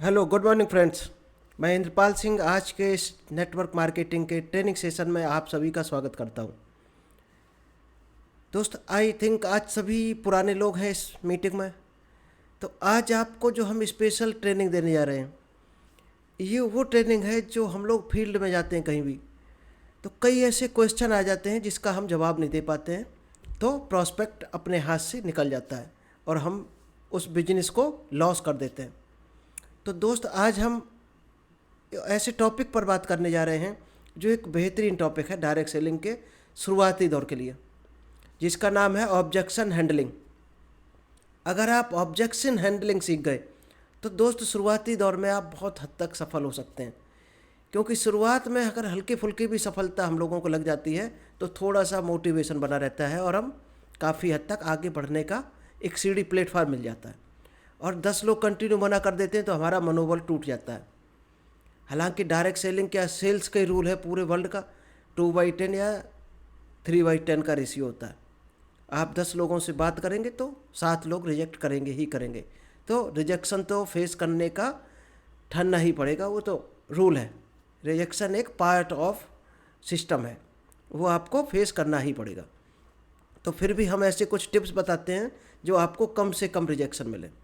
Hello good morning friends. मैं इंद्रपाल सिंह आज के इस नेटवर्क मार्केटिंग के ट्रेनिंग सेशन में आप सभी का स्वागत करता हूं। दोस्त आई थिंक आज सभी पुराने लोग हैं इस मीटिंग में। तो आज आपको जो हम स्पेशल ट्रेनिंग देने जा रहे हैं, ये वो ट्रेनिंग है जो हम लोग फील्ड में जाते हैं कहीं भी, तो कई ऐसे क्वेश्चन आ जाते हैं जिसका हम जवाब नहीं दे पाते हैं, तो प्रॉस्पेक्ट अपने हाथ से निकल जाता है और हम उस बिजनेस को लॉस कर देते हैं। तो दोस्त आज हम ऐसे टॉपिक पर बात करने जा रहे हैं जो एक बेहतरीन टॉपिक है डायरेक्ट सेलिंग के शुरुआती दौर के लिए, जिसका नाम है ऑब्जेक्शन हैंडलिंग। अगर आप ऑब्जेक्शन हैंडलिंग सीख गए तो दोस्त शुरुआती दौर में आप बहुत हद तक सफल हो सकते हैं, क्योंकि शुरुआत में अगर हल्की फुल्की भी सफलता हम लोगों को लग जाती है तो थोड़ा सा मोटिवेशन बना रहता है और हम काफ़ी हद तक आगे बढ़ने का एक सीढ़ी प्लेटफॉर्म मिल जाता है। और 10 लोग कंटिन्यू मना कर देते हैं तो हमारा मनोबल टूट जाता है। हालांकि डायरेक्ट सेलिंग क्या सेल्स का ही रूल है पूरे वर्ल्ड का, 2/10 या 3/10 का रेशियो होता है। आप 10 लोगों से बात करेंगे तो 7 लोग रिजेक्ट करेंगे ही करेंगे, तो रिजेक्शन तो फेस करने का ठनना ही पड़ेगा, वो तो रूल है। रिजेक्शन एक पार्ट ऑफ सिस्टम है, वो आपको फेस करना ही पड़ेगा। तो फिर भी हम ऐसे कुछ टिप्स बताते हैं जो आपको कम से कम रिजेक्शन मिले।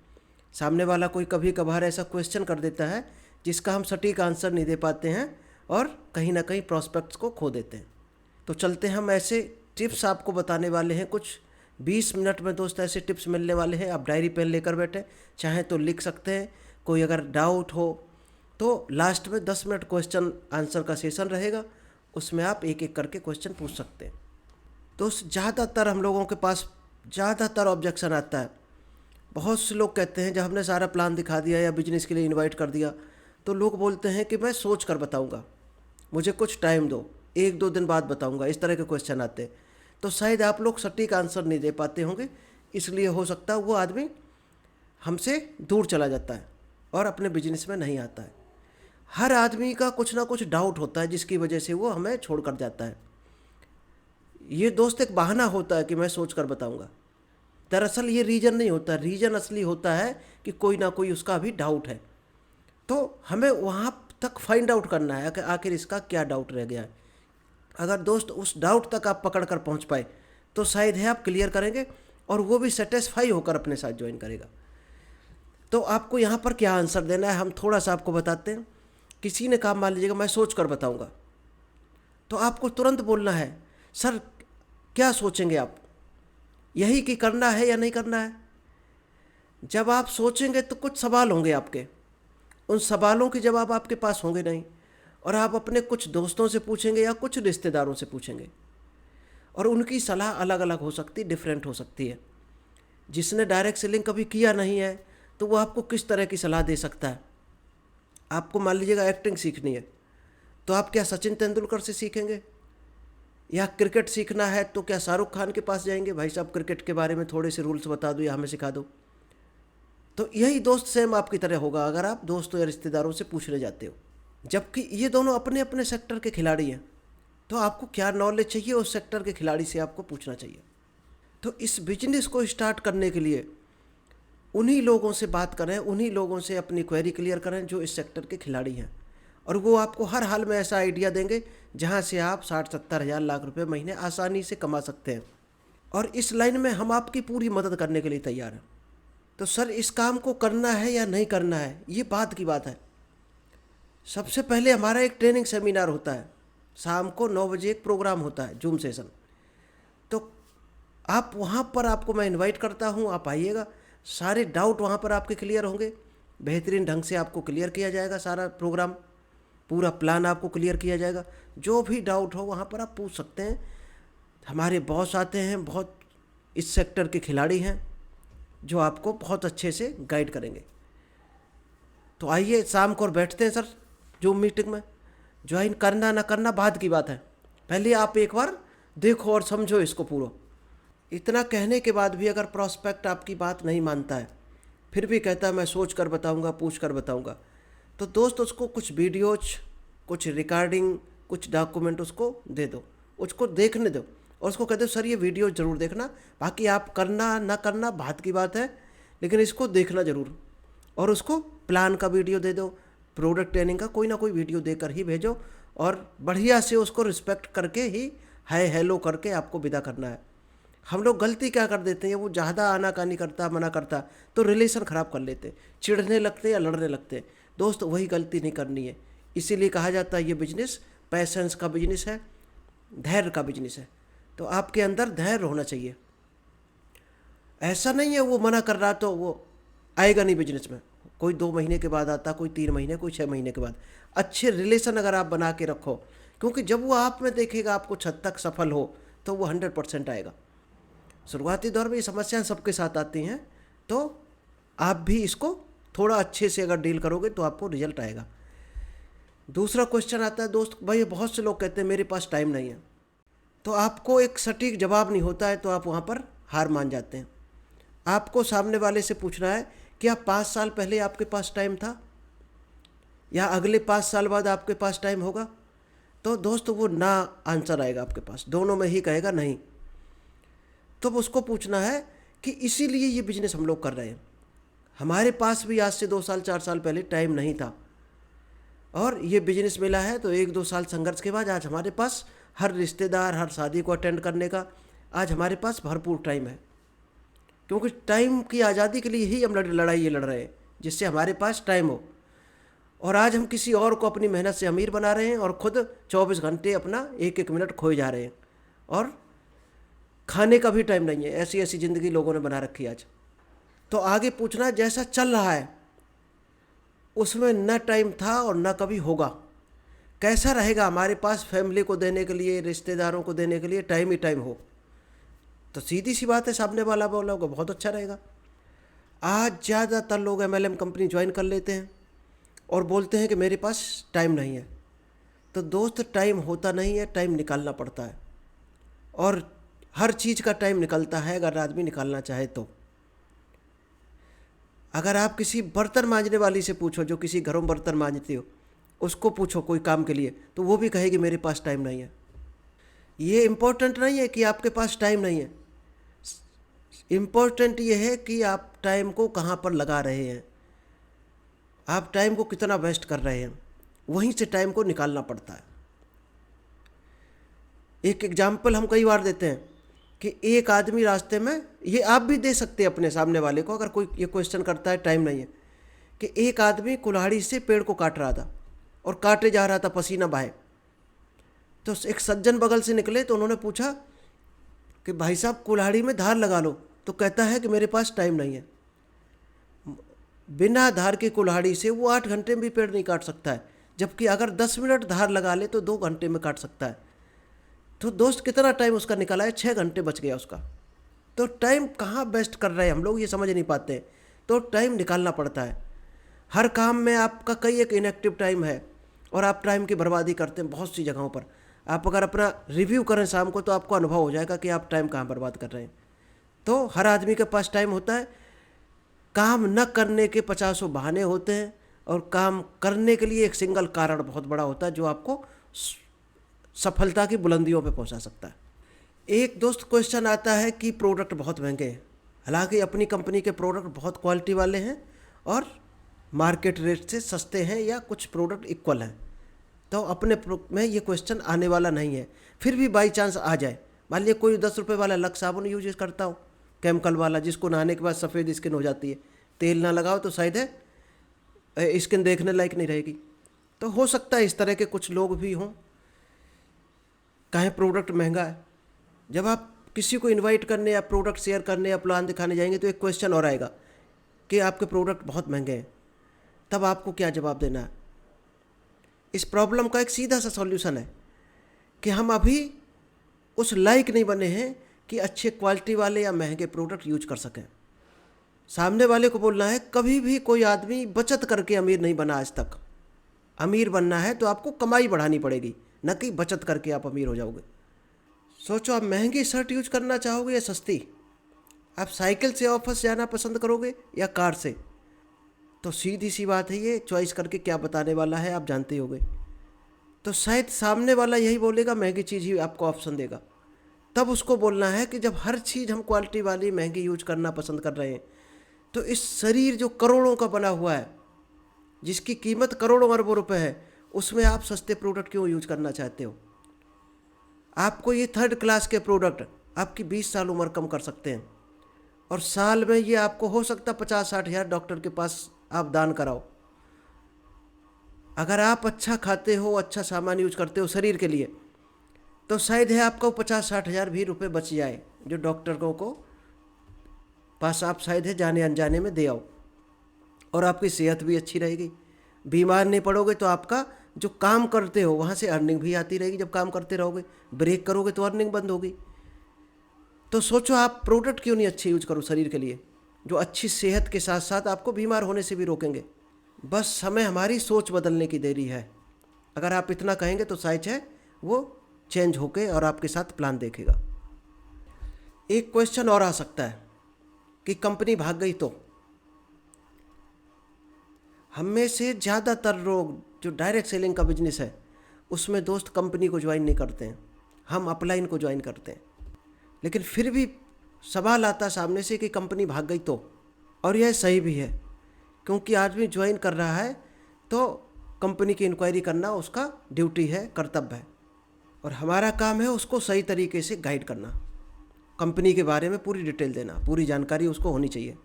सामने वाला कोई कभी कभार ऐसा क्वेश्चन कर देता है जिसका हम सटीक आंसर नहीं दे पाते हैं और कहीं ना कहीं प्रॉस्पेक्ट्स को खो देते हैं। तो चलते हैं, हम ऐसे टिप्स आपको बताने वाले हैं कुछ 20 मिनट में दोस्त, ऐसे टिप्स मिलने वाले हैं। आप डायरी पेन लेकर बैठे, चाहें तो लिख सकते हैं। कोई अगर डाउट हो तो लास्ट में 10 मिनट क्वेश्चन आंसर का सेशन रहेगा, उसमें आप एक एक करके क्वेश्चन पूछ सकते हैं। दोस्त ज़्यादातर हम लोगों के पास ज़्यादातर ऑब्जेक्शन आता है। बहुत से लोग कहते हैं, जब हमने सारा प्लान दिखा दिया या बिजनेस के लिए इनवाइट कर दिया तो लोग बोलते हैं कि मैं सोच कर बताऊंगा, मुझे कुछ टाइम दो, 1-2 दिन बाद बताऊंगा। इस तरह के क्वेश्चन आते हैं। तो शायद आप लोग सटीक आंसर नहीं दे पाते होंगे, इसलिए हो सकता है वो आदमी हमसे दूर चला जाता है और अपने बिजनेस में नहीं आता है। हर आदमी का कुछ ना कुछ डाउट होता है जिसकी वजह से वो हमें छोड़ कर जाता है। ये दोस्त एक बहाना होता है कि मैं सोच कर बताऊंगा। दरअसल ये रीज़न नहीं होता, रीज़न असली होता है कि कोई ना कोई उसका अभी डाउट है। तो हमें वहाँ तक फाइंड आउट करना है कि आखिर इसका क्या डाउट रह गया है। अगर दोस्त उस डाउट तक आप पकड़ कर पहुँच पाए तो शायद है आप क्लियर करेंगे और वो भी सेटिस्फाई होकर अपने साथ ज्वाइन करेगा। तो आपको यहाँ पर क्या आंसर देना है हम थोड़ा सा आपको बताते हैं। किसी ने कहा, मान लीजिएगा मैं सोच कर बताऊँगा, तो आपको तुरंत बोलना है, सर क्या सोचेंगे आप, यही कि करना है या नहीं करना है। जब आप सोचेंगे तो कुछ सवाल होंगे आपके, उन सवालों के जवाब आपके पास होंगे नहीं, और आप अपने कुछ दोस्तों से पूछेंगे या कुछ रिश्तेदारों से पूछेंगे और उनकी सलाह अलग अलग हो सकती, डिफरेंट हो सकती है। जिसने डायरेक्ट सेलिंग कभी किया नहीं है तो वो आपको किस तरह की सलाह दे सकता है। आपको मान लीजिएगा एक्टिंग सीखनी है, तो आप क्या सचिन तेंदुलकर से सीखेंगे, या क्रिकेट सीखना है तो क्या शाहरुख खान के पास जाएंगे, भाई साहब क्रिकेट के बारे में थोड़े से रूल्स बता दो या हमें सिखा दो। तो यही दोस्त सेम आपकी तरह होगा अगर आप दोस्तों या रिश्तेदारों से पूछने जाते हो। जबकि ये दोनों अपने अपने सेक्टर के खिलाड़ी हैं, तो आपको क्या नॉलेज चाहिए उस सेक्टर के खिलाड़ी से आपको पूछना चाहिए। तो इस बिजनेस को स्टार्ट करने के लिए उन्हीं लोगों से बात करें, उन्हीं लोगों से अपनी क्वेरी क्लियर करें जो इस सेक्टर के खिलाड़ी हैं, और वो आपको हर हाल में ऐसा आइडिया देंगे जहाँ से आप 60-70 हज़ार लाख रुपए महीने आसानी से कमा सकते हैं। और इस लाइन में हम आपकी पूरी मदद करने के लिए तैयार हैं। तो सर इस काम को करना है या नहीं करना है, ये बात की बात है। सबसे पहले हमारा एक ट्रेनिंग सेमिनार होता है, शाम को 9 बजे एक प्रोग्राम होता है, जूम सेशन। तो आप वहाँ पर, आपको मैं इनवाइट करता हूँ, आप आइएगा। सारे डाउट वहाँ पर आपके क्लियर होंगे, बेहतरीन ढंग से आपको क्लियर किया जाएगा। सारा प्रोग्राम, पूरा प्लान आपको क्लियर किया जाएगा। जो भी डाउट हो वहाँ पर आप पूछ सकते हैं। हमारे बॉस आते हैं, बहुत इस सेक्टर के खिलाड़ी हैं जो आपको बहुत अच्छे से गाइड करेंगे। तो आइए शाम को और बैठते हैं सर जूम मीटिंग में। ज्वाइन करना ना करना बाद की बात है, पहले आप एक बार देखो और समझो इसको पूरा। इतना कहने के बाद भी अगर प्रॉस्पेक्ट आपकी बात नहीं मानता है, फिर भी कहता है मैं सोच कर बताऊँगा, पूछ कर बताऊँगा, तो दोस्त उसको कुछ वीडियोज, कुछ रिकॉर्डिंग, कुछ डॉक्यूमेंट उसको दे दो, उसको देखने दो और उसको कह दो सर ये वीडियो ज़रूर देखना, बाकी आप करना ना करना बात की बात है, लेकिन इसको देखना ज़रूर और उसको प्लान का वीडियो दे दो, प्रोडक्ट ट्रेनिंग का कोई ना कोई वीडियो देकर ही भेजो, और बढ़िया से उसको रिस्पेक्ट करके ही हाय हेलो करके आपको विदा करना है। हम लोग गलती क्या कर देते हैं, वो ज़्यादा आनाकानी करता, मना करता, तो रिलेशन ख़राब कर लेते, चिढ़ने लगते या लड़ने लगते। दोस्त वही गलती नहीं करनी है। इसीलिए कहा जाता है ये बिजनेस पैशंस का बिजनेस है, धैर्य का बिजनेस है। तो आपके अंदर धैर्य होना चाहिए। ऐसा नहीं है वो मना कर रहा तो वो आएगा नहीं बिजनेस में। कोई 2 महीने के बाद आता, कोई 3 महीने, कोई 6 महीने के बाद। अच्छे रिलेशन अगर आप बना के रखो, क्योंकि जब वो आप में देखेगा आपको छत तक सफल हो, तो वो 100% आएगा। शुरुआती दौर में ये समस्याएं सबके साथ आती हैं, तो आप भी इसको थोड़ा अच्छे से अगर डील करोगे तो आपको रिजल्ट आएगा। दूसरा क्वेश्चन आता है दोस्त, भाई बहुत से लोग कहते हैं मेरे पास टाइम नहीं है। तो आपको एक सटीक जवाब नहीं होता है, तो आप वहाँ पर हार मान जाते हैं। आपको सामने वाले से पूछना है, क्या 5 साल पहले आपके पास टाइम था, या अगले 5 साल बाद आपके पास टाइम होगा? तो दोस्त वो ना आंसर आएगा आपके पास, दोनों में ही कहेगा नहीं। तो उसको पूछना है कि इसीलिए ये बिजनेस हम लोग कर रहे हैं। हमारे पास भी आज से 2 साल 4 साल पहले टाइम नहीं था, और ये बिजनेस मिला है, तो 1-2 साल संघर्ष के बाद आज हमारे पास हर रिश्तेदार, हर शादी को अटेंड करने का आज हमारे पास भरपूर टाइम है। क्योंकि टाइम की आज़ादी के लिए ही हम लड़ाई ये लड़ रहे हैं, जिससे हमारे पास टाइम हो। और आज हम किसी और को अपनी मेहनत से अमीर बना रहे हैं, और ख़ुद 24 घंटे अपना 1-1 मिनट खोए जा रहे हैं, और खाने का भी टाइम नहीं है। ऐसी ऐसी ज़िंदगी लोगों ने बना रखी है आज। तो आगे पूछना, जैसा चल रहा है उसमें न टाइम था और न कभी होगा। कैसा रहेगा हमारे पास फैमिली को देने के लिए, रिश्तेदारों को देने के लिए टाइम ही टाइम हो? तो सीधी सी बात है, सामने वाला बोला होगा बहुत अच्छा रहेगा। आज ज़्यादातर लोग MLM कंपनी ज्वाइन कर लेते हैं और बोलते हैं कि मेरे पास टाइम नहीं है। तो दोस्त टाइम होता नहीं है, टाइम निकालना पड़ता है, और हर चीज़ का टाइम निकलता है अगर आदमी निकालना चाहे तो। अगर आप किसी बर्तन मांजने वाली से पूछो, जो किसी घरों में बर्तन मांजती हो, उसको पूछो कोई काम के लिए, तो वो भी कहेगी मेरे पास टाइम नहीं है। ये इम्पोर्टेंट नहीं है कि आपके पास टाइम नहीं है, इम्पोर्टेंट ये है कि आप टाइम को कहाँ पर लगा रहे हैं, आप टाइम को कितना वेस्ट कर रहे हैं, वहीं से टाइम को निकालना पड़ता है। एक एग्जाम्पल हम कई बार देते हैं कि एक आदमी रास्ते में, ये आप भी दे सकते हैं अपने सामने वाले को अगर कोई ये क्वेश्चन करता है टाइम नहीं है, कि एक आदमी कुल्हाड़ी से पेड़ को काट रहा था और काटे जा रहा था पसीना बहाए। तो एक सज्जन बगल से निकले, तो उन्होंने पूछा कि भाई साहब कुल्हाड़ी में धार लगा लो। तो कहता है कि मेरे पास टाइम नहीं है। बिना धार की कुल्हाड़ी से वो 8 घंटे में भी पेड़ नहीं काट सकता है, जबकि अगर 10 मिनट धार लगा ले तो 2 घंटे में काट सकता है। तो दोस्त कितना टाइम उसका निकला है? 6 घंटे बच गया उसका। तो टाइम कहाँ वेस्ट कर रहे हैं हम लोग, ये समझ नहीं पाते हैं। तो टाइम निकालना पड़ता है। हर काम में आपका कई एक इनएक्टिव टाइम है, और आप टाइम की बर्बादी करते हैं बहुत सी जगहों पर। आप अगर अपना रिव्यू करें शाम को, तो आपको अनुभव हो जाएगा कि आप टाइम कहाँ बर्बाद कर रहे हैं। तो हर आदमी के पास टाइम होता है। काम न करने के 50 बहाने होते हैं, और काम करने के लिए एक सिंगल कारण बहुत बड़ा होता है, जो आपको सफलता की बुलंदियों पे पहुंचा सकता है। एक दोस्त क्वेश्चन आता है कि प्रोडक्ट बहुत महंगे हैं। हालांकि अपनी कंपनी के प्रोडक्ट बहुत क्वालिटी वाले हैं और मार्केट रेट से सस्ते हैं, या कुछ प्रोडक्ट इक्वल हैं। तो अपने में ये क्वेश्चन आने वाला नहीं है। फिर भी बाई चांस आ जाए, मान लिया कोई 10 रुपये वाला लक्स साबुन यूज करता हो, केमिकल वाला, जिसको नहाने के बाद सफ़ेद स्किन हो जाती है, तेल ना लगाओ तो शायद है स्किन देखने लायक नहीं रहेगी। तो हो सकता है इस तरह के कुछ लोग भी हों। काहे प्रोडक्ट महंगा है? जब आप किसी को इनवाइट करने या प्रोडक्ट शेयर करने या प्लान दिखाने जाएंगे, तो एक क्वेश्चन और आएगा कि आपके प्रोडक्ट बहुत महंगे हैं। तब आपको क्या जवाब देना है? इस प्रॉब्लम का एक सीधा सा सॉल्यूशन है कि हम अभी उस लायक नहीं बने हैं कि अच्छे क्वालिटी वाले या महंगे प्रोडक्ट यूज कर सकें। सामने वाले को बोलना है, कभी भी कोई आदमी बचत करके अमीर नहीं बना आज तक। अमीर बनना है तो आपको कमाई बढ़ानी पड़ेगी, न कि बचत करके आप अमीर हो जाओगे। सोचो, आप महंगी शर्ट यूज करना चाहोगे या सस्ती? आप साइकिल से ऑफिस जाना पसंद करोगे या कार से? तो सीधी सी बात है, ये चॉइस करके क्या बताने वाला है आप जानते होगे। तो शायद सामने वाला यही बोलेगा, महंगी चीज़ ही आपको ऑप्शन देगा। तब उसको बोलना है कि जब हर चीज़ हम क्वालिटी वाली महंगी यूज करना पसंद कर रहे हैं, तो इस शरीर जो करोड़ों का बना हुआ है, जिसकी कीमत करोड़ों अरबों रुपए है, उसमें आप सस्ते प्रोडक्ट क्यों यूज करना चाहते हो? आपको ये थर्ड क्लास के प्रोडक्ट आपकी 20 साल उम्र कम कर सकते हैं, और साल में ये आपको हो सकता 50-60 हज़ार डॉक्टर के पास आप दान कराओ। अगर आप अच्छा खाते हो, अच्छा सामान यूज करते हो शरीर के लिए, तो शायद है आपको 50-60 हज़ार भी रुपये बच जाए, जो डॉक्टरों को पास आप शायद है जाने अनजाने में दे आओ, और आपकी सेहत भी अच्छी रहेगी, बीमार नहीं पड़ोगे। तो आपका जो काम करते हो वहाँ से अर्निंग भी आती रहेगी। जब काम करते रहोगे, ब्रेक करोगे तो अर्निंग बंद होगी। तो सोचो आप प्रोडक्ट क्यों नहीं अच्छे यूज करो शरीर के लिए, जो अच्छी सेहत के साथ साथ आपको बीमार होने से भी रोकेंगे। बस हमें हमारी सोच बदलने की देरी है। अगर आप इतना कहेंगे तो शायद है वो चेंज होके और आपके साथ प्लान देखेगा। एक क्वेश्चन और आ सकता है कि कंपनी भाग गई तो? हम में से ज़्यादातर लोग जो डायरेक्ट सेलिंग का बिजनेस है उसमें दोस्त कंपनी को ज्वाइन नहीं करते हैं, हम अपलाइन को ज्वाइन करते हैं। लेकिन फिर भी सवाल आता सामने से कि कंपनी भाग गई तो, और यह सही भी है, क्योंकि आदमी ज्वाइन कर रहा है तो कंपनी की इंक्वायरी करना उसका ड्यूटी है, कर्तव्य है, और हमारा काम है उसको सही तरीके से गाइड करना, कंपनी के बारे में पूरी डिटेल देना, पूरी जानकारी उसको होनी चाहिए।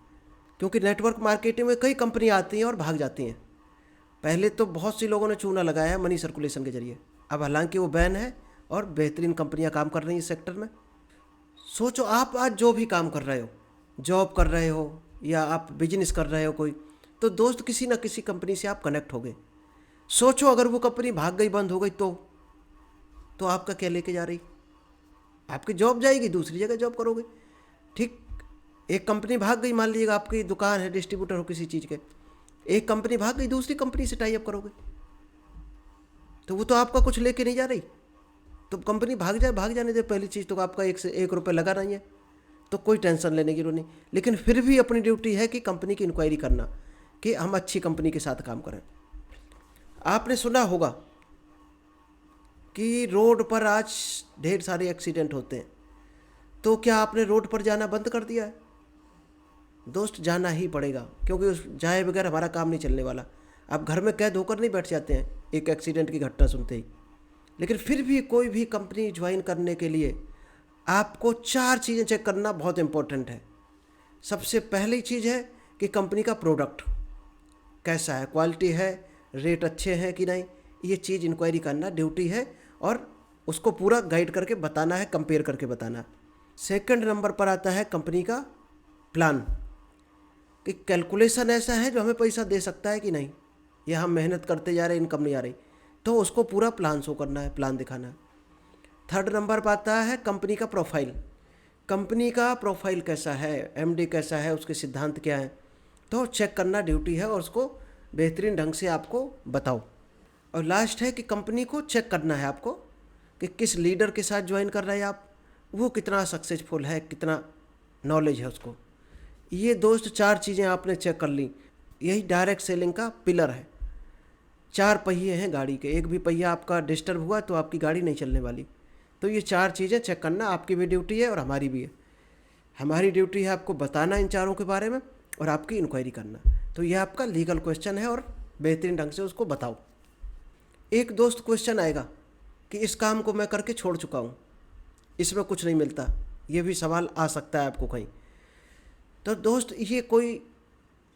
क्योंकि नेटवर्क मार्केटिंग में कई कंपनियां आती हैं और भाग जाती हैं। पहले तो बहुत सी लोगों ने चूना लगाया है मनी सर्कुलेशन के जरिए, अब हालांकि वो बैन है और बेहतरीन कंपनियां काम कर रही हैं इस सेक्टर में। सोचो आप आज जो भी काम कर रहे हो, जॉब कर रहे हो या आप बिजनेस कर रहे हो कोई, तो दोस्त किसी ना किसी कंपनी से आप कनेक्ट हो गए। सोचो अगर वो कंपनी भाग गई, बंद हो गई तो आपका क्या लेके जा रही? आपकी जॉब जाएगी, दूसरी जगह जॉब करोगे। ठीक, एक कंपनी भाग गई, मान लीजिएगा आपकी दुकान है, डिस्ट्रीब्यूटर हो किसी चीज़ के, एक कंपनी भाग गई, दूसरी कंपनी से टाई अप करोगे, तो वो तो आपका कुछ लेके नहीं जा रही। तो कंपनी भाग जाए, भाग जाने दे, पहली चीज़ तो आपका 1 रुपये लगा नहीं है, तो कोई टेंशन लेने की जरूरत नहीं। लेकिन फिर भी अपनी ड्यूटी है कि कंपनी की इंक्वायरी करना कि हम अच्छी कंपनी के साथ काम करें। आपने सुना होगा कि रोड पर आज ढेर सारे एक्सीडेंट होते हैं, तो क्या आपने रोड पर जाना बंद कर दिया है? दोस्त जाना ही पड़ेगा, क्योंकि उस जाए बगैर हमारा काम नहीं चलने वाला। आप घर में कैद होकर नहीं बैठ जाते हैं एक एक्सीडेंट की घटना सुनते ही। लेकिन फिर भी कोई भी कंपनी ज्वाइन करने के लिए आपको 4 चीज़ें चेक करना बहुत इंपॉर्टेंट है। सबसे पहली चीज़ है कि कंपनी का प्रोडक्ट कैसा है, क्वालिटी है, रेट अच्छे हैं कि नहीं, ये चीज़ इंक्वायरी करना ड्यूटी है, और उसको पूरा गाइड करके बताना है, कंपेयर करके बताना। सेकंड नंबर पर आता है कंपनी का प्लान, कि कैलकुलेशन ऐसा है जो हमें पैसा दे सकता है कि नहीं, या हम मेहनत करते जा रहे इनकम नहीं आ रही, तो उसको पूरा प्लान शो करना है, प्लान दिखाना है। थर्ड नंबर पर आता है कंपनी का प्रोफाइल, कंपनी का प्रोफाइल कैसा है, एमडी कैसा है, उसके सिद्धांत क्या हैं, तो चेक करना ड्यूटी है और उसको बेहतरीन ढंग से आपको बताओ। और लास्ट है कि कंपनी को चेक करना है आपको कि किस लीडर के साथ ज्वाइन कर रहे हैं आप, वो कितना सक्सेसफुल है, कितना नॉलेज है उसको। ये दोस्त 4 चीज़ें आपने चेक कर ली, यही डायरेक्ट सेलिंग का पिलर है। 4 पहिए हैं गाड़ी के, एक भी पहिया आपका डिस्टर्ब हुआ तो आपकी गाड़ी नहीं चलने वाली। तो ये 4 चीज़ें चेक करना आपकी भी ड्यूटी है और हमारी भी है। हमारी ड्यूटी है आपको बताना इन चारों के बारे में और आपकी इंक्वायरी करना। तो ये आपका लीगल क्वेश्चन है और बेहतरीन ढंग से उसको बताओ। एक दोस्त क्वेश्चन आएगा कि इस काम को मैं करके छोड़ चुका हूँ, इसमें कुछ नहीं मिलता, ये भी सवाल आ सकता है आपको कहीं। तो दोस्त ये कोई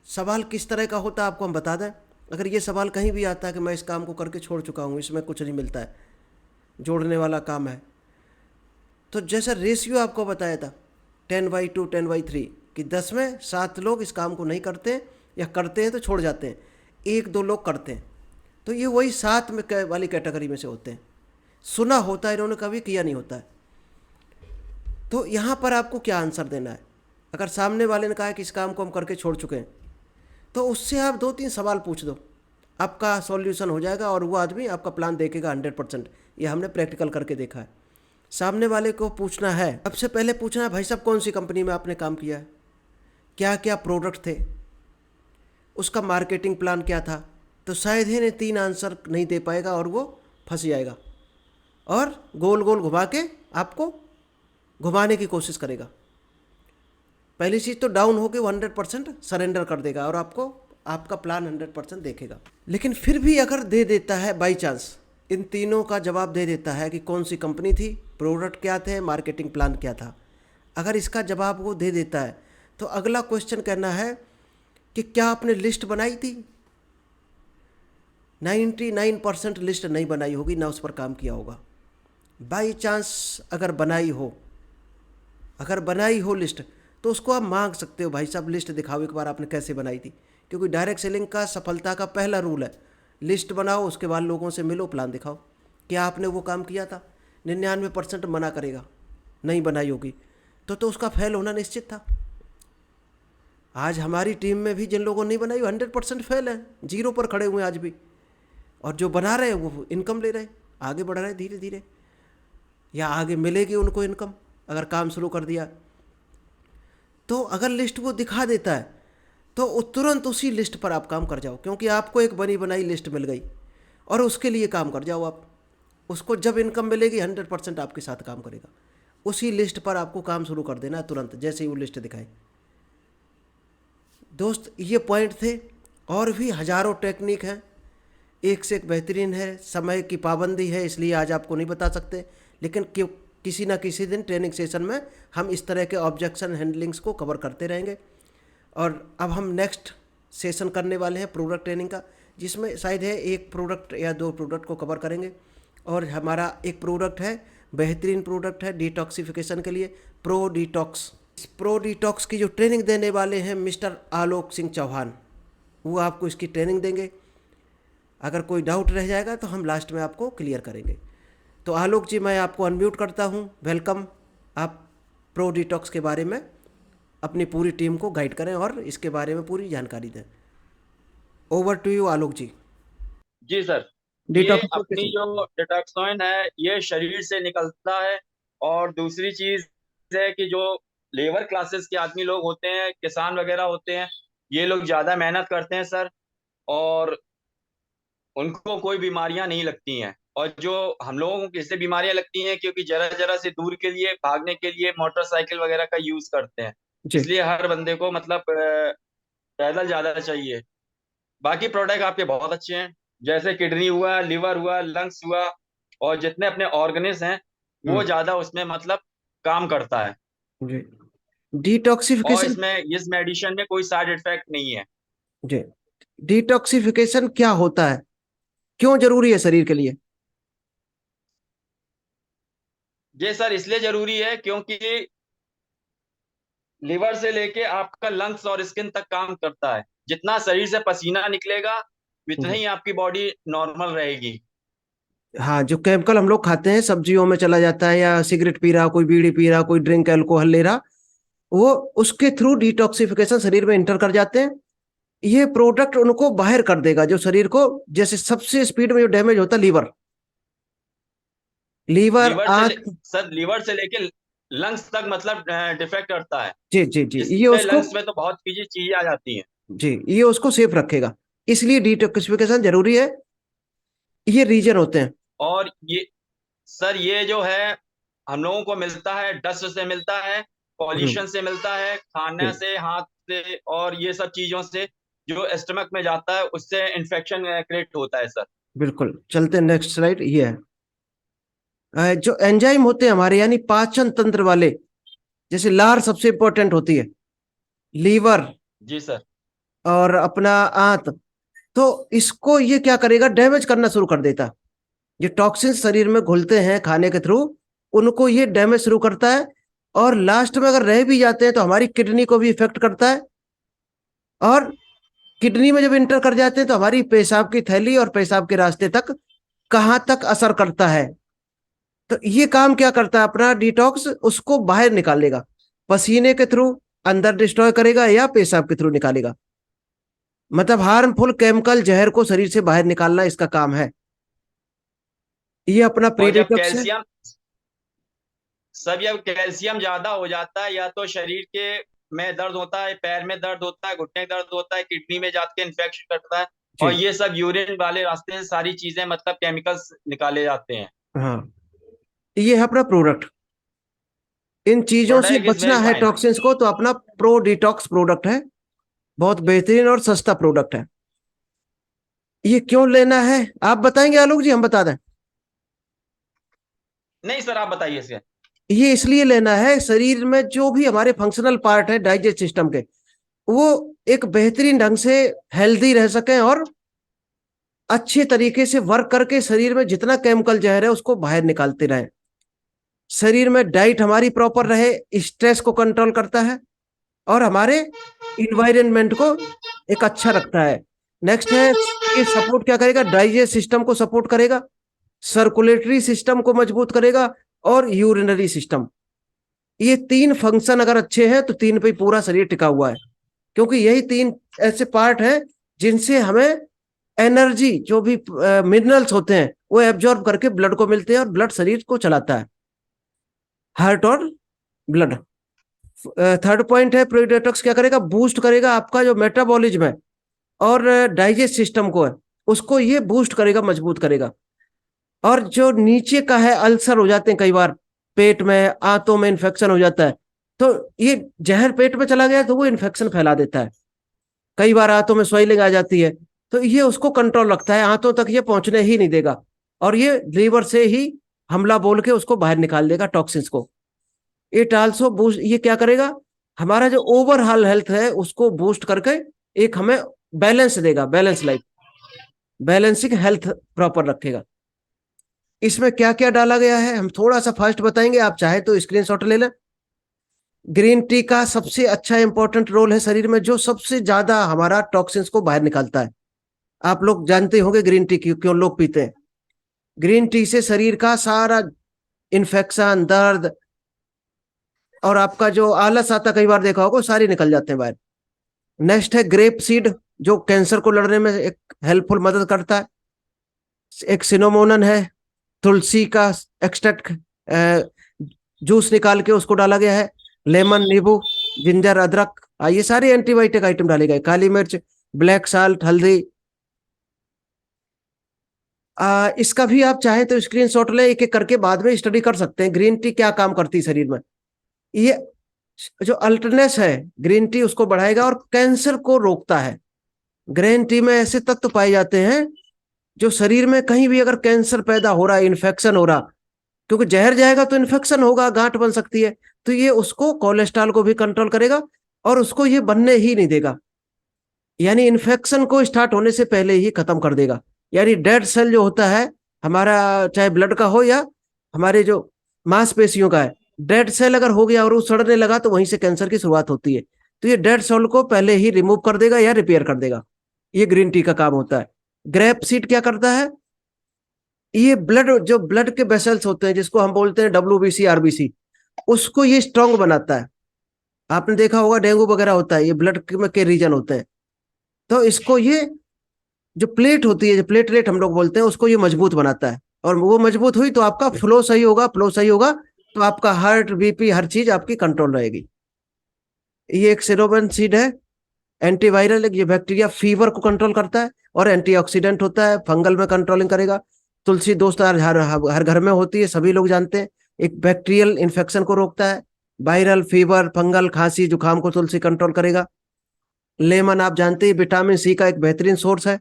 सवाल किस तरह का होता है आपको हम बता दें। अगर ये सवाल कहीं भी आता है कि मैं इस काम को करके छोड़ चुका हूँ, इसमें कुछ नहीं मिलता है, जोड़ने वाला काम है, तो जैसा रेशियो आपको बताया था 10/2 10/3 कि 10 में 7 लोग इस काम को नहीं करते, या करते हैं तो छोड़ जाते हैं, 1-2 लोग करते हैं, तो ये वही 7 में वाली कैटेगरी में से होते हैं। सुना होता है इन्होंने, कभी किया नहीं होता है। तो यहाँ पर आपको क्या आंसर देना है? अगर सामने वाले ने कहा है कि इस काम को हम करके छोड़ चुके हैं, तो उससे आप 2-3 सवाल पूछ दो, आपका सॉल्यूशन हो जाएगा और वो आदमी आपका प्लान देखेगा 100%। ये हमने प्रैक्टिकल करके देखा है। सामने वाले को पूछना है, सबसे पहले पूछना है, भाई साहब कौन सी कंपनी में आपने काम किया है, क्या क्या प्रोडक्ट थे, उसका मार्केटिंग प्लान क्या था। तो शायद ही 3 आंसर नहीं दे पाएगा और वो फंस जाएगा और गोल गोल घुमा के आपको घुमाने की कोशिश करेगा। पहली चीज़ तो डाउन होकर 100% सरेंडर कर देगा और आपको आपका प्लान 100% देखेगा। लेकिन फिर भी अगर दे देता है बाई चांस, इन तीनों का जवाब दे देता है कि कौन सी कंपनी थी, प्रोडक्ट क्या थे, मार्केटिंग प्लान क्या था, अगर इसका जवाब वो दे देता है तो अगला क्वेश्चन करना है कि क्या आपने लिस्ट बनाई थी। 99% लिस्ट नहीं बनाई होगी, ना उस पर काम किया होगा। बाई चांस अगर बनाई हो लिस्ट, तो उसको आप मांग सकते हो, भाई साहब लिस्ट दिखाओ एक बार आपने कैसे बनाई थी। क्योंकि डायरेक्ट सेलिंग का सफलता का पहला रूल है लिस्ट बनाओ, उसके बाद लोगों से मिलो, प्लान दिखाओ क्या आपने वो काम किया था। 99% मना करेगा, नहीं बनाई होगी, तो उसका फेल होना निश्चित था। आज हमारी टीम में भी जिन लोगों ने नहीं बनाई 100% फेल है, जीरो पर खड़े हुए हैं आज भी। और जो बना रहे हैं वो इनकम ले रहे हैं, आगे बढ़ रहे हैं धीरे धीरे, या आगे मिलेगी उनको इनकम अगर काम शुरू कर दिया। तो अगर लिस्ट वो दिखा देता है तो तुरंत उसी लिस्ट पर आप काम कर जाओ, क्योंकि आपको एक बनी बनाई लिस्ट मिल गई और उसके लिए काम कर जाओ आप। उसको जब इनकम मिलेगी 100% आपके साथ काम करेगा। उसी लिस्ट पर आपको काम शुरू कर देना है तुरंत, जैसे ही वो लिस्ट दिखाए। दोस्त ये पॉइंट थे, और भी हज़ारों टेक्निक हैं, एक से एक बेहतरीन है। समय की पाबंदी है इसलिए आज आपको नहीं बता सकते, लेकिन किसी ना किसी दिन ट्रेनिंग सेशन में हम इस तरह के ऑब्जेक्शन हैंडलिंग्स को कवर करते रहेंगे। और अब हम नेक्स्ट सेशन करने वाले हैं प्रोडक्ट ट्रेनिंग का, जिसमें शायद है एक प्रोडक्ट या दो प्रोडक्ट को कवर करेंगे। और हमारा एक प्रोडक्ट है, बेहतरीन प्रोडक्ट है डिटॉक्सिफिकेशन के लिए, प्रो डिटॉक्स। इस प्रो डिटॉक्स की जो ट्रेनिंग देने वाले हैं मिस्टर आलोक सिंह चौहान, वो आपको इसकी ट्रेनिंग देंगे। अगर कोई डाउट रह जाएगा तो हम लास्ट में आपको क्लियर करेंगे। तो आलोक जी, मैं आपको अनम्यूट करता हूँ, वेलकम। आप प्रो डिटॉक्स के बारे में अपनी पूरी टीम को गाइड करें और इसके बारे में पूरी जानकारी दें। Over to you Alok ji. जी सर। ये अपनी डिटॉक्सिफिकेशन। जो डिटॉक्सोइन है ये शरीर से निकलता है। और दूसरी चीज है कि जो लेबर क्लासेस के आदमी लोग होते हैं, किसान वगैरह होते हैं, ये लोग ज्यादा मेहनत करते हैं सर। और उनको कोई बीमारियां नहीं लगती हैं। और जो हम लोगों को किससे बीमारियां लगती हैं, क्योंकि जरा जरा से दूर के लिए भागने के लिए मोटरसाइकिल वगैरह का यूज करते हैं। जी। इसलिए हर बंदे को मतलब पैदल ज्यादा चाहिए। बाकी प्रोडक्ट आपके बहुत अच्छे हैं, जैसे किडनी हुआ, लिवर हुआ, लंग्स हुआ, और जितने अपने ऑर्गन्स हैं वो हम्म। ज्यादा उसमें मतलब काम करता है। जी। और डिटॉक्सिफिकेशन। इसमें इस मेडिसिन में कोई साइड इफेक्ट नहीं है। जी। डिटॉक्सिफिकेशन क्या होता है, क्यों जरूरी है शरीर के लिए? ये सर इसलिए जरूरी है क्योंकि लिवर से लेके आपका लंग्स और स्किन तक काम करता है। जितना शरीर से पसीना निकलेगा उतना जी। ही आपकी बॉडी नॉर्मल रहेगी। हाँ, जो केमिकल हम लोग खाते हैं सब्जियों में चला जाता है, या सिगरेट पी रहा, कोई बीड़ी पी रहा, कोई ड्रिंक अल्कोहल ले रहा, वो उसके थ्रू डिटॉक्सिफिकेशन शरीर में इंटर कर जाते हैं। ये प्रोडक्ट उनको बाहर कर देगा जो शरीर को, जैसे सबसे स्पीड में जो डैमेज होता है लीवर, लीवर लीवर से आंख। सर लीवर से लेके लंग्स तक मतलब डिफेक्ट करता है। जी जी जी, ये इसमें उसको, लंग्स में तो बहुत चीजें चीजें आ जाती हैं। जी, ये उसको सेफ रखेगा, इसलिए डिटॉक्सिफिकेशन जरूरी है। ये रीजन होते हैं। और ये सर ये जो है हम लोगों को मिलता है, डस्ट से मिलता है, हम्म। पॉल्यूशन से मिलता है, खाने जी, से, हाथ से, और ये सब चीजों से जो स्टमक में जाता है उससे इन्फेक्शन क्रिएट होता है सर। बिल्कुल। चलते हैं नेक्स्ट स्लाइड। ये है जो एंजाइम होते हैं हमारे, यानी पाचन तंत्र वाले, जैसे लार सबसे इंपॉर्टेंट होती है, लीवर जी सर। और अपना आंत। तो इसको ये क्या करेगा, डैमेज करना शुरू कर देता। ये टॉक्सिन शरीर में घुलते हैं खाने के थ्रू, उनको ये डैमेज शुरू करता है। और लास्ट में अगर रह भी जाते हैं तो हमारी किडनी को भी इफेक्ट करता है। और किडनी में जब इंटर कर जाते हैं तो हमारी पेशाब की थैली और पेशाब के रास्ते तक कहाँ तक असर करता है। तो ये काम क्या करता है, अपना डिटॉक्स उसको बाहर निकालेगा, पसीने के थ्रू अंदर डिस्ट्रॉय करेगा या पेशाब के थ्रू निकालेगा। मतलब हार्मफुल केमिकल जहर को शरीर से बाहर निकालना इसका काम है। ये अपना प्री और जब डिटॉक्स है। कैल्शियम सब जब कैल्शियम ज्यादा हो जाता है, या तो शरीर के में दर्द होता है, पैर में दर्द होता है, घुटने में दर्द होता है, किडनी में जाके इन्फेक्शन करता है। और जी। ये सब यूरिन वाले रास्ते से सारी चीजें मतलब केमिकल्स निकाले जाते हैं। हाँ, ये है अपना प्रोडक्ट। इन चीजों से प्रोडक्ट इज बचना वेरी है फाइन। टॉक्सिन्स को, तो अपना प्रो डिटॉक्स प्रोडक्ट है। बहुत बेहतरीन और सस्ता प्रोडक्ट है। ये क्यों लेना है आप बताएंगे आलोक जी, हम बता दें? नहीं सर, आप बताइए इसके। ये इसलिए लेना है, शरीर में जो भी हमारे फंक्शनल पार्ट है डाइजेस्ट सिस्टम के, वो एक बेहतरीन ढंग से हेल्दी रह सकें और अच्छे तरीके से वर्क करके शरीर में जितना केमिकल जहर है उसको बाहर निकालते रहें। शरीर में डाइट हमारी प्रॉपर रहे, स्ट्रेस को कंट्रोल करता है और हमारे इन्वायरमेंट को एक अच्छा रखता है। नेक्स्ट है, ये सपोर्ट क्या करेगा, डाइजेस्ट सिस्टम को सपोर्ट करेगा, सर्कुलेटरी सिस्टम को मजबूत करेगा और यूरिनरी सिस्टम। ये तीन फंक्शन अगर अच्छे हैं तो तीन पे पूरा शरीर टिका हुआ है, क्योंकि यही तीन ऐसे पार्ट हैं जिनसे हमें एनर्जी, जो भी मिनरल्स होते हैं वो एब्जॉर्ब करके ब्लड को मिलते हैं और ब्लड शरीर को चलाता है, हार्ट और ब्लड। थर्ड पॉइंट है, प्रोडियोटिक्स क्या करेगा, बूस्ट करेगा आपका जो मेटाबॉलिज्म है और डाइजेस्ट सिस्टम को है उसको ये बूस्ट करेगा, मजबूत करेगा। और जो नीचे का है, अल्सर हो जाते हैं कई बार, पेट में आंतों में इन्फेक्शन हो जाता है, तो ये जहर पेट में चला गया तो वो इन्फेक्शन फैला देता है। कई बार आंतों में स्वेलिंग आ जाती है, तो ये उसको कंट्रोल रखता है, आंतों तक ये पहुंचने ही नहीं देगा और ये लीवर से ही हमला बोल के उसको बाहर निकाल देगा, टॉक्सिन्स को। इट आल्सो बूस्ट, ये क्या करेगा, हमारा जो ओवरऑल हेल्थ है उसको बूस्ट करके एक हमें बैलेंस देगा, balance life, balancing health proper रखेगा। इसमें क्या क्या डाला गया है हम थोड़ा सा फास्ट बताएंगे, आप चाहे तो स्क्रीनशॉट ले लें। ग्रीन टी का सबसे अच्छा इंपॉर्टेंट रोल है शरीर में, जो सबसे ज्यादा हमारा टॉक्सिन्स को बाहर निकालता है। आप लोग जानते होंगे ग्रीन टी क्यों क्यों लोग पीते हैं। ग्रीन टी से शरीर का सारा इन्फेक्शन, दर्द और आपका जो आलस आता कई बार देखा होगा, सारी निकल जाते हैं बाहर। नेक्स्ट है ग्रेप सीड, जो कैंसर को लड़ने में एक हेल्पफुल मदद करता है। एक सिनोमोनन है, तुलसी का एक्सट्रैक्ट, जूस निकाल के उसको डाला गया है। लेमन, नींबू, जिंजर, अदरक, ये सारे एंटीबायोटिक आइटम डाले गए। काली मिर्च, ब्लैक साल्ट, हल्दी। इसका भी आप चाहे तो स्क्रीनशॉट ले, एक एक करके बाद में स्टडी कर सकते हैं ग्रीन टी क्या काम करती है शरीर में। ये जो अल्टरनेस है, ग्रीन टी उसको बढ़ाएगा और कैंसर को रोकता है। ग्रीन टी में ऐसे तत्व पाए जाते हैं जो शरीर में कहीं भी अगर कैंसर पैदा हो रहा है, इन्फेक्शन हो रहा, क्योंकि जहर जाएगा तो इन्फेक्शन होगा, गांठ बन सकती है, तो ये उसको कोलेस्ट्रॉल को भी कंट्रोल करेगा और उसको ये बनने ही नहीं देगा, यानी इन्फेक्शन को स्टार्ट होने से पहले ही खत्म कर देगा। यानी डेड सेल जो होता है हमारा, चाहे ब्लड का हो या हमारे जो मांसपेशियों का है, डेड सेल अगर हो गया और वो सड़ने लगा तो वहीं से कैंसर की शुरुआत होती है। तो ये डेड सेल को पहले ही रिमूव कर देगा या रिपेयर कर देगा, ये ग्रीन टी का काम होता है। ग्रेप सीड क्या करता है, ये ब्लड, जो ब्लड के वेसल्स होते हैं जिसको हम बोलते हैं WBC RBC, उसको ये स्ट्रांग बनाता है। आपने देखा होगा डेंगू वगैरह होता है, ये ब्लड के रीजन होते हैं, तो इसको ये जो प्लेट होती है, जो प्लेटलेट हम लोग बोलते हैं, उसको ये मजबूत बनाता है और वो मजबूत हुई तो आपका फ्लो सही होगा, फ्लो सही होगा तो आपका हार्ट, BP, हर चीज आपकी कंट्रोल रहेगी। ये एक सिरोबन सीड है, एंटीवायरल, ये बैक्टीरिया फीवर को कंट्रोल करता है और एंटीऑक्सीडेंट होता है, फंगल में कंट्रोलिंग करेगा। तुलसी दोस्त हर घर में होती है, सभी लोग जानते हैं, एक बैक्टीरियल इन्फेक्शन को रोकता है, वायरल फीवर, फंगल, खांसी, जुकाम को तुलसी कंट्रोल करेगा। लेमन आप जानते हैं विटामिन C का एक बेहतरीन सोर्स है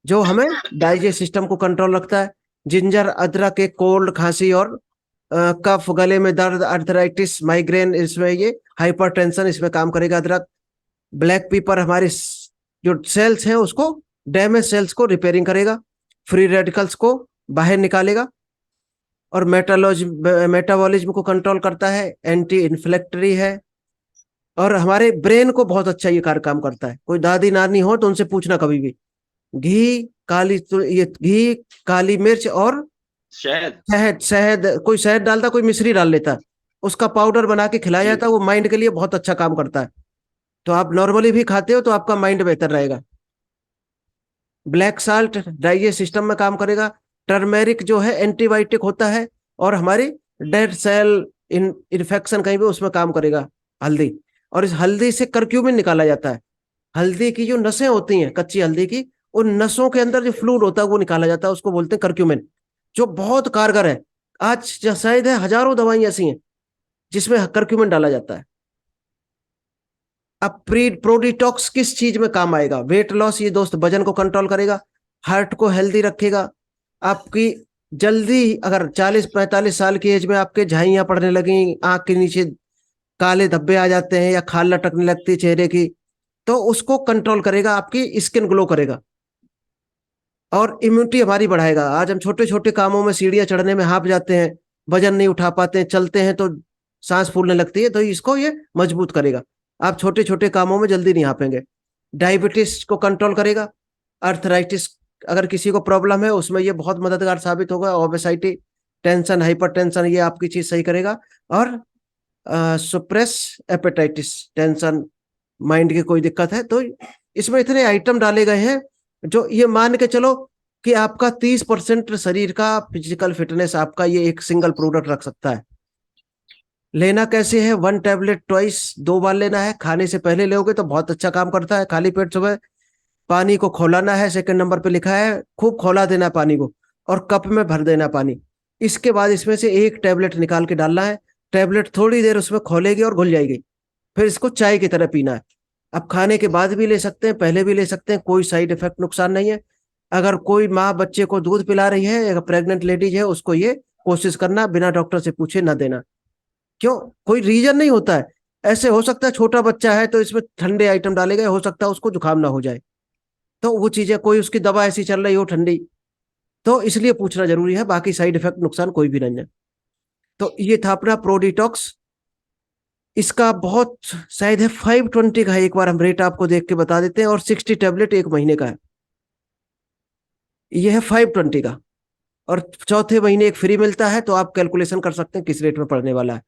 जो हमें डाइजेस्ट सिस्टम को कंट्रोल रखता है। जिंजर, अदरक, एक कोल्ड, खांसी और कफ, गले में दर्द, अर्थराइटिस, माइग्रेन, इसमें ये हाइपरटेंशन, इसमें काम करेगा अदरक। ब्लैक पेपर हमारे जो सेल्स हैं उसको, डैमेज सेल्स को रिपेयरिंग करेगा, फ्री रेडिकल्स को बाहर निकालेगा और मेटाबॉलिज्म को कंट्रोल करता है, एंटी इन्फ्लेक्टरी है और हमारे ब्रेन को बहुत अच्छा ये कार्य काम करता है। कोई दादी नानी हो तो उनसे पूछना कभी भी, घी, ये घी, काली मिर्च और शहद। शहद, शहद कोई शहद डालता, कोई मिश्री डाल लेता है, उसका पाउडर बना के खिलाया जी। जाता है, वो माइंड के लिए बहुत अच्छा काम करता है। तो आप नॉर्मली भी खाते हो तो आपका माइंड बेहतर रहेगा। ब्लैक साल्ट डाइजेस्ट सिस्टम में काम करेगा। टर्मेरिक जो है एंटीबायोटिक होता है और हमारी डेड सेल इन्फेक्शन कहीं भी उसमें काम करेगा हल्दी। और इस हल्दी से करक्यूमिन निकाला जाता है। हल्दी की जो नसें होती हैं, कच्ची हल्दी की, उन नसों के अंदर जो फ्लूइड होता है वो निकाला जाता है, उसको बोलते हैं करक्यूमिन, जो बहुत कारगर है। आज शायद है हजारों दवाई ऐसी हैं जिसमें करक्यूमिन डाला जाता है। अब प्रोडिटॉक्स किस चीज में काम आएगा? वेट लॉस, ये दोस्त वजन को कंट्रोल करेगा, हार्ट को हेल्दी रखेगा। आपकी जल्दी, अगर 40-45 साल की एज में आपके झाइयां पड़ने लगी, आंख के नीचे काले धब्बे आ जाते हैं या खाल लटकने लगती है चेहरे की, तो उसको कंट्रोल करेगा, आपकी स्किन ग्लो करेगा और इम्यूनिटी हमारी बढ़ाएगा। आज हम छोटे छोटे कामों में सीढ़ियां चढ़ने में हांफ जाते हैं, वजन नहीं उठा पाते हैं, चलते हैं तो सांस फूलने लगती है, तो इसको ये मजबूत करेगा। आप छोटे छोटे कामों में जल्दी नहीं हांपेंगे। डायबिटीज को कंट्रोल करेगा। अर्थराइटिस, अगर किसी को प्रॉब्लम है उसमें ये बहुत मददगार साबित होगा। ओबेसाइटी, टेंशन, हाइपरटेंशन, ये आपकी चीज सही करेगा। और सुप्रेस एपेटाइटिस, टेंशन, माइंड की कोई दिक्कत है तो इसमें इतने आइटम डाले गए हैं जो ये मान के चलो कि आपका 30% शरीर का फिजिकल फिटनेस आपका ये एक सिंगल प्रोडक्ट रख सकता है। लेना कैसे है? 1 टैबलेट ट्वाइस, 2 बार लेना है। खाने से पहले लोगे तो बहुत अच्छा काम करता है, खाली पेट सुबह। पानी को खौलाना है, सेकंड नंबर पे लिखा है, खूब खौला देना है पानी को, और कप में भर देना पानी। इसके बाद इसमें से 1 टैबलेट निकाल के डालना है। टैबलेट थोड़ी देर उसमें खोलेगी और घुल जाएगी, फिर इसको चाय की तरह पीना है। अब खाने के बाद भी ले सकते हैं, पहले भी ले सकते हैं, कोई साइड इफेक्ट नुकसान नहीं है। अगर कोई माँ बच्चे को दूध पिला रही है, अगर प्रेग्नेंट लेडीज है, उसको ये कोशिश करना बिना डॉक्टर से पूछे ना देना। क्यों? कोई रीजन नहीं होता है। ऐसे हो सकता है छोटा बच्चा है तो इसमें ठंडे आइटम डाले गए, हो सकता है उसको जुकाम ना हो जाए, तो वो चीजें, कोई उसकी दवा ऐसी चल रही हो ठंडी, तो इसलिए पूछना जरूरी है। बाकी साइड इफेक्ट नुकसान कोई भी नहीं है। तो ये था अपना प्रो डिटॉक्स। इसका बहुत, शायद है 520 का है, एक बार हम रेट आपको देख के बता देते हैं, और 60 टैबलेट 1 महीने का है। ये है 520 का, और चौथे महीने एक फ्री मिलता है, तो आप कैलकुलेशन कर सकते हैं किस रेट में पड़ने वाला है।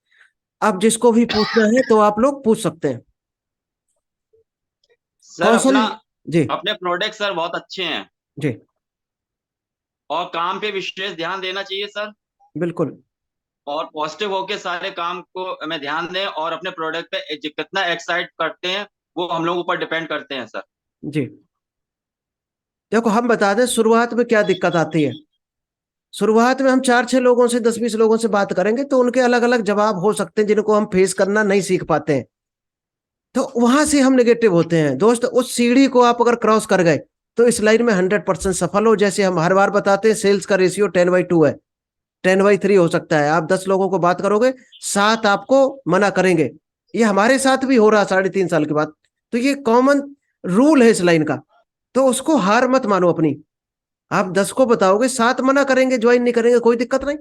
अब जिसको भी पूछना है तो आप लोग पूछ सकते हैं। सर कौशल अपना जी। अपने प्रोडक्ट सर बहुत अच्छे हैं, जी और काम पे विशेष ध्यान देना चाहिए सर, बिल्कुल। और पॉजिटिव होके सारे काम को हमें ध्यान दें, और अपने प्रोडक्ट पे कितना एक्साइट करते हैं वो हम लोग ऊपर डिपेंड करते हैं सर। जी देखो, हम बता दें शुरुआत में क्या दिक्कत आती है। शुरुआत में हम 4-6 लोगों से, 10-20 लोगों से बात करेंगे तो उनके अलग अलग जवाब हो सकते हैं जिनको हम फेस करना नहीं सीख पाते हैं, तो वहां से हम नेगेटिव होते हैं दोस्त। उस सीढ़ी को आप अगर क्रॉस कर गए तो इस लाइन में 100% सफल हो। जैसे हम हर बार बताते हैं, सेल्स का रेशियो 10/2 है, 10/3 हो सकता है। आप 10 लोगों को बात करोगे, 7 आपको मना करेंगे। ये हमारे साथ भी हो रहा 3.5 साल के बाद। तो ये कॉमन रूल है इस लाइन का, तो उसको हार मत मानो अपनी। आप 10 को बताओगे, 7 मना करेंगे, ज्वाइन नहीं करेंगे, कोई दिक्कत नहीं।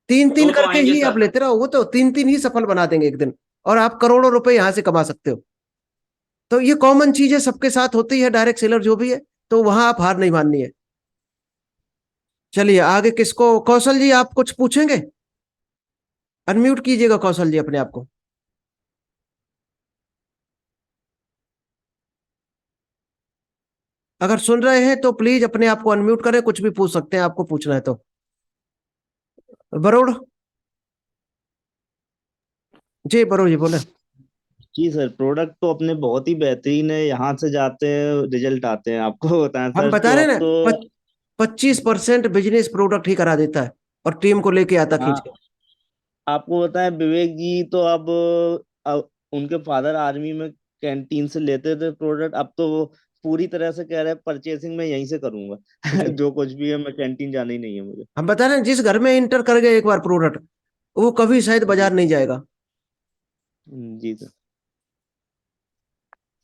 3-3 दो तो करके आएंगे ही आप सर। लेते रहो, वो तो 3-3 ही सफल बना देंगे एक दिन, और आप करोड़ों रुपए यहां से कमा सकते हो। तो ये कॉमन चीज है, सबके साथ होती है, डायरेक्ट सेलर जो भी है, तो वहां आप हार नहीं माननी है। चलिए आगे किसको, कौशल जी आप कुछ पूछेंगे? अनम्यूट कीजिएगा कौशल जी अपने आप को। अगर सुन रहे हैं तो प्लीज अपने आप को अनम्यूट करें, कुछ भी पूछ सकते हैं आपको पूछना है तो। बरोड़ जी, बरोड़ जी बोले। जी सर, प्रोडक्ट तो अपने बहुत ही बेहतरीन है, यहाँ से जाते हैं रिजल्ट आते हैं, आपको बताएं हम सर बता तो रहे अब हैं तो। ना, 25% बिजनेस प्रोडक्ट ही करा देता है, और टीम को लेके आता खींच के। हाँ, आपको बताएं विवेक जी तो अब उनके फादर आर्मी में कैंटीन से लेते थे प्रोडक्ट, अब तो वो पूरी तरह से कह रहे हैं परचेसिंग मैं यहीं से करूंगा। जी, जो कुछ भी है मैं कैंटीन जाना ही नहीं है मुझे। हम बता रहे हैं, जिस घर में इंटर कर गए एक बार प्रोडक्ट, वो कभी शायद जी बाजार नहीं जाएगा। जी सर।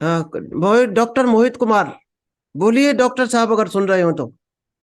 हाँ, डॉक्टर मोहित कुमार, बोलिए डॉक्टर साहब अगर सुन रहे हो तो।